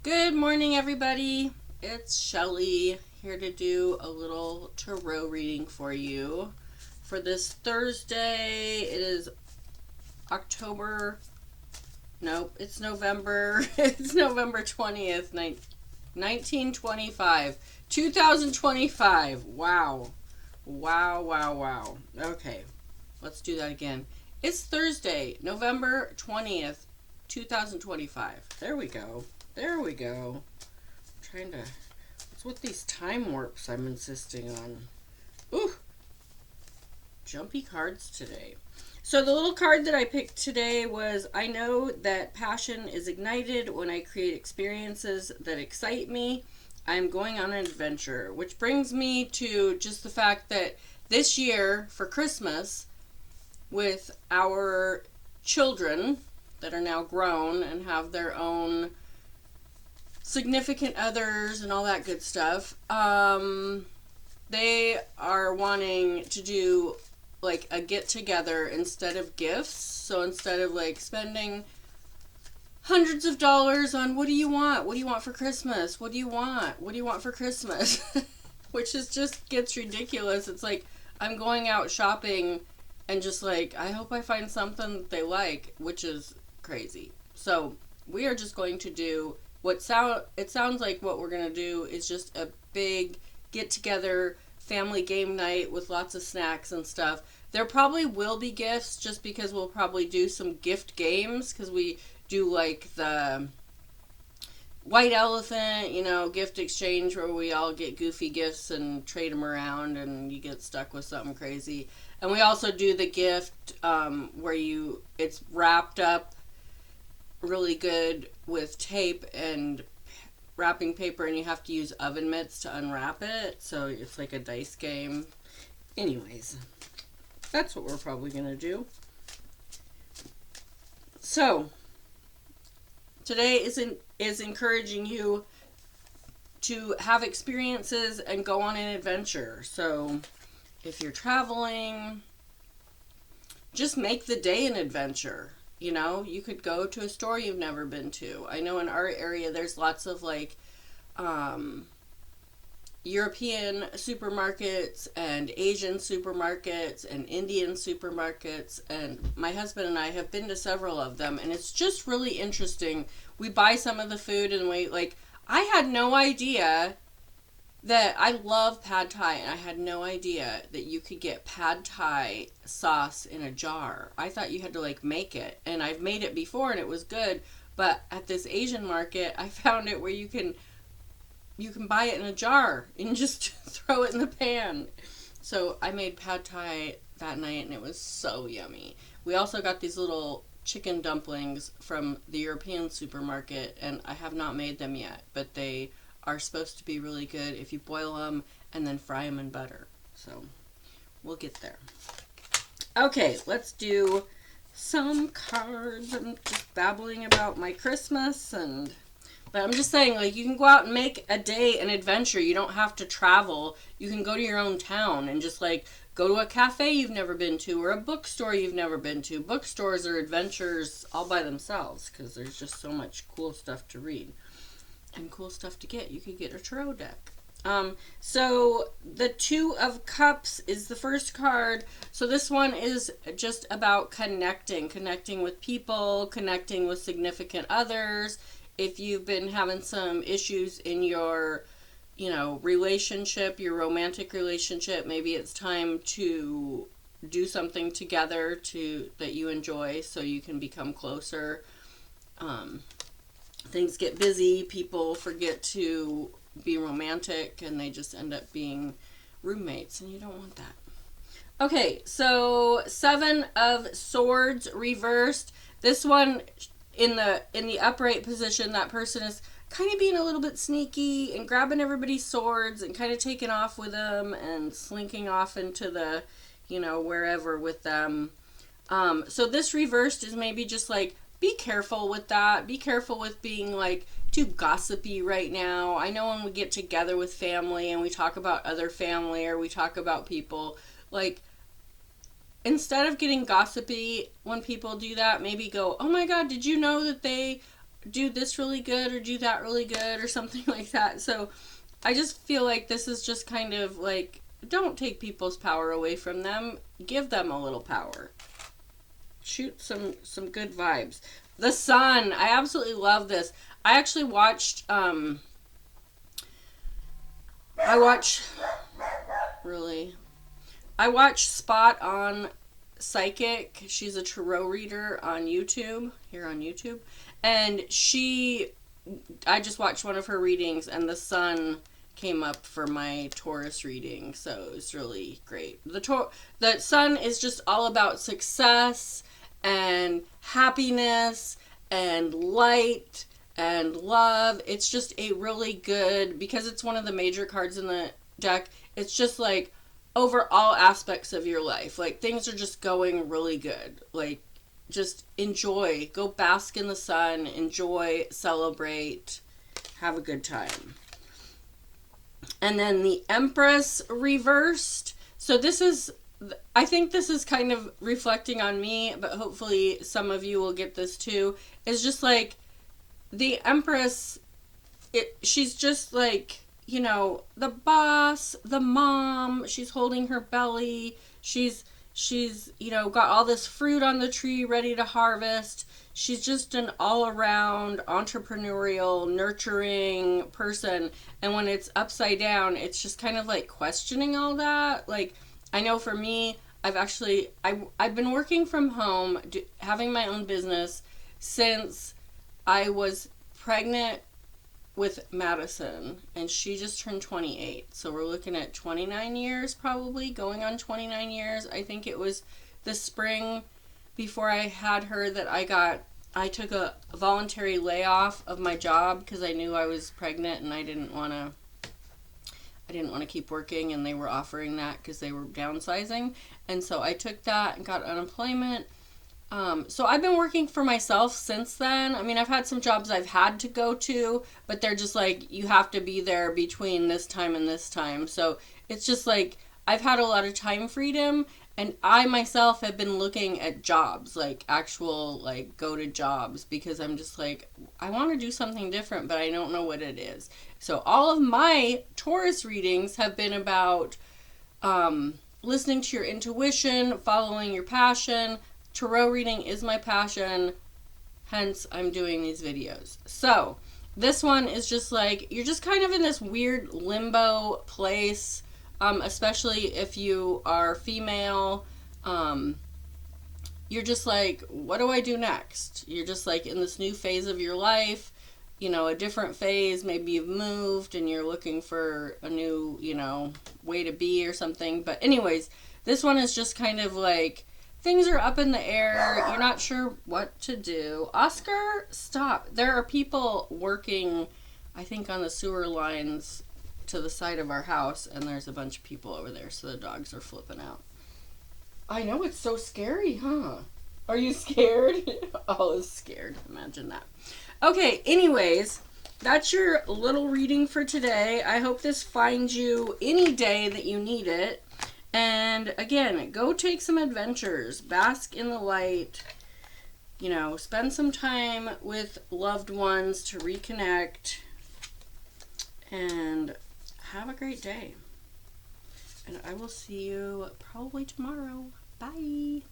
Good morning, everybody. It's Shelly here to do a little tarot reading for you for this Thursday. It is October. Nope, it's November. It's November 20th, 1925. 2025. Wow. Wow, wow, wow. Okay, let's do that again. It's Thursday, November 20th, 2025. There we go. There we go. I'm trying to. What's with these time warps I'm insisting on? Ooh, jumpy cards today. So, the little card that I picked today was I know that passion is ignited when I create experiences that excite me. I'm going on an adventure, which brings me to just the fact that this year for Christmas, with our children that are now grown and have their own significant others and all that good stuff, they are wanting to do like a get together instead of gifts. So instead of like spending hundreds of dollars on what do you want? What do you want for Christmas? What do you want? What do you want for Christmas? Which is just gets ridiculous. It's like I'm going out shopping and just like I hope I find something that they like, which is crazy. So we are just going to do it sounds like what we're going to do is just a big get together family game night with lots of snacks and stuff. There probably will be gifts just because we'll probably do some gift games because we do like the white elephant, gift exchange where we all get goofy gifts and trade them around and you get stuck with something crazy. And we also do the gift where it's wrapped up really good with tape and wrapping paper and you have to use oven mitts to unwrap it. So it's like a dice game. Anyways, that's what we're probably going to do. So today is encouraging you to have experiences and go on an adventure. So if you're traveling, just make the day an adventure. You could go to a store you've never been to. I know in our area there's lots of like European supermarkets and Asian supermarkets and Indian supermarkets, and my husband and I have been to several of them, and it's just really interesting. We buy some of the food and I had no idea that I love pad thai, and I had no idea that you could get pad thai sauce in a jar. I thought you had to like make it, and I've made it before and it was good, but at this Asian market I found it where you can buy it in a jar and just throw it in the pan. So I made pad thai that night and it was so yummy. We also got these little chicken dumplings from the European supermarket, and I have not made them yet, but they are supposed to be really good if you boil them and then fry them in butter. So we'll get there. Okay, let's do some cards. I'm just babbling about my Christmas but I'm just saying, like, you can go out and make a day an adventure. You don't have to travel. You can go to your own town and just, like, go to a cafe you've never been to or a bookstore you've never been to. Bookstores are adventures all by themselves because there's just so much cool stuff to read and cool stuff to get. You could get a tarot deck. So the Two of Cups is the first card. So this one is just about connecting with people, connecting with significant others. If you've been having some issues in your, relationship, your romantic relationship, maybe it's time to do something together that you enjoy so you can become closer. Things get busy, people forget to be romantic, and they just end up being roommates, and you don't want that. Okay, so Seven of Swords reversed. This one in the upright position, that person is kind of being a little bit sneaky and grabbing everybody's swords and kind of taking off with them and slinking off into the, wherever with them. So this reversed is maybe just like, be careful with that. Be careful with being like too gossipy right now. I know when we get together with family and we talk about other family or we talk about people, like, instead of getting gossipy when people do that, maybe go, oh my God, did you know that they do this really good or do that really good or something like that. So I just feel like this is just kind of like, don't take people's power away from them. Give them a little power. Shoot some good vibes. The Sun. I absolutely love this. I actually watched I watch really I watch Spot on Psychic. She's a tarot reader on YouTube, here on YouTube. And I just watched one of her readings and the Sun came up for my Taurus reading. So it was really great. The Sun is just all about success and happiness and light and love. It's just a really good, because it's one of the major cards in the deck, it's just like over all aspects of your life. Like things are just going really good. Like just enjoy, go bask in the sun, enjoy, celebrate, have a good time. And then the Empress reversed. So this is, I think this is kind of reflecting on me, but hopefully some of you will get this too. It's just like the Empress, she's just like, you know, the boss, the mom, she's holding her belly, she's you know, got all this fruit on the tree ready to harvest. She's just an all-around entrepreneurial, nurturing person. And when it's upside down, it's just kind of like questioning all that. Like, I know for me, I've been working from home, having my own business since I was pregnant with Madison, and she just turned 28. So we're looking at 29 years, probably going on 29 years. I think it was the spring before I had her that I took a voluntary layoff of my job because I knew I was pregnant and I didn't want to keep working, and they were offering that because they were downsizing. And so I took that and got unemployment. So I've been working for myself since then. I mean, I've had some jobs I've had to go to, but they're just like, you have to be there between this time and this time. So it's just like, I've had a lot of time freedom, and I myself have been looking at jobs, like actual, like go to jobs, because I'm just like, I want to do something different, but I don't know what it is. So all of my Taurus readings have been about listening to your intuition, following your passion. Tarot reading is my passion, hence I'm doing these videos. So this one is just like, you're just kind of in this weird limbo place, especially if you are female. You're just like, what do I do next? You're just like in this new phase of your life, you know, a different phase. Maybe you've moved and you're looking for a new, you know, way to be or something. But anyways, this one is just kind of like, things are up in the air. You're not sure what to do. Oscar, stop. There are people working, I think, on the sewer lines to the side of our house, and there's a bunch of people over there, so the dogs are flipping out. I know, it's so scary, huh? Are you scared? Olive's scared. Imagine that. Okay, anyways, that's your little reading for today. I hope this finds you any day that you need it. And again, go take some adventures, bask in the light, you know, spend some time with loved ones to reconnect, and have a great day. And I will see you probably tomorrow. Bye.